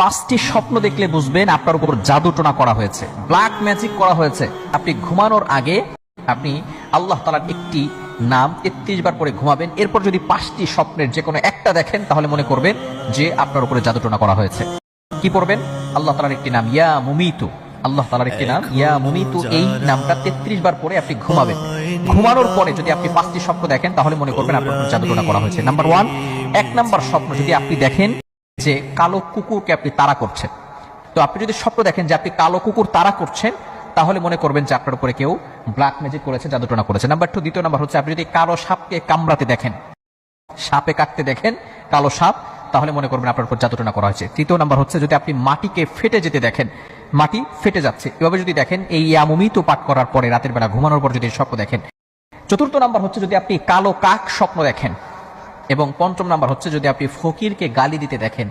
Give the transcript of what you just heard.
পাঁচটি স্বপ্ন দেখলে বুঝবেন আপনার উপর জাদুটোনা করা হয়েছে, ব্ল্যাক ম্যাজিক করা হয়েছে। আপনি ঘুমানোর আগে আপনি আল্লাহ তাআলার একটি নাম 33 বার পরে ঘুমাবেন। এরপর যদি 5টি স্বপ্নের যে কোনো একটা দেখেন তাহলে মনে করবেন যে আপনার উপরে জাদুটোনা করা হয়েছে। কি পড়বেন? আল্লাহ তাআলার একটি নাম ইয়া মুমিতু। আল্লাহ তাআলার একটি নাম ইয়া মুমিতু, এই নামটা 33 বার পরে আপনি ঘুমাবেন। ঘুমানোর পরে যদি আপনি 5টি স্বপ্ন দেখেন তাহলে মনে করবেন আপনার উপর জাদুটোনা করা হয়েছে। নাম্বার 1, 1 নাম্বার স্বপ্ন যদি আপনি দেখেন যে কালো কুকুরকে আপনি তাড়া করছেন, তো আপনি যদি স্বপ্ন দেখেন যে আপনি কালো কুকুর তাড়া করছেন তাহলে মনে করবেন যে আপনার উপরে কেউ ব্ল্যাক ম্যাজিক করেছে, জাদুটোনা করেছে। নাম্বার 2, দ্বিতীয় নাম্বার হচ্ছে আপনি যদি কালো সাপকে কামড়াতে দেখেন, সাপে কাটতে দেখেন কালো সাপ, তাহলে মনে করবেন আপনার উপর জাদুটোনা করা হয়েছে। তৃতীয় নাম্বার হচ্ছে যদি আপনি মাটিকে ফেটে যেতে দেখেন, মাটি ফেটে যাচ্ছে, এভাবে যদি দেখেন এই ইয়ামুমিতু পাঠ করার পরে রাতের বেলা ঘুমানোর পর যদি স্বপ্ন দেখেন। চতুর্থ নাম্বার হচ্ছে যদি আপনি কালো কাক স্বপ্ন দেখেন। এবং পঞ্চম নাম্বার হচ্ছে যদি আপনি ফকিরকে গালি দিতে দেখেন।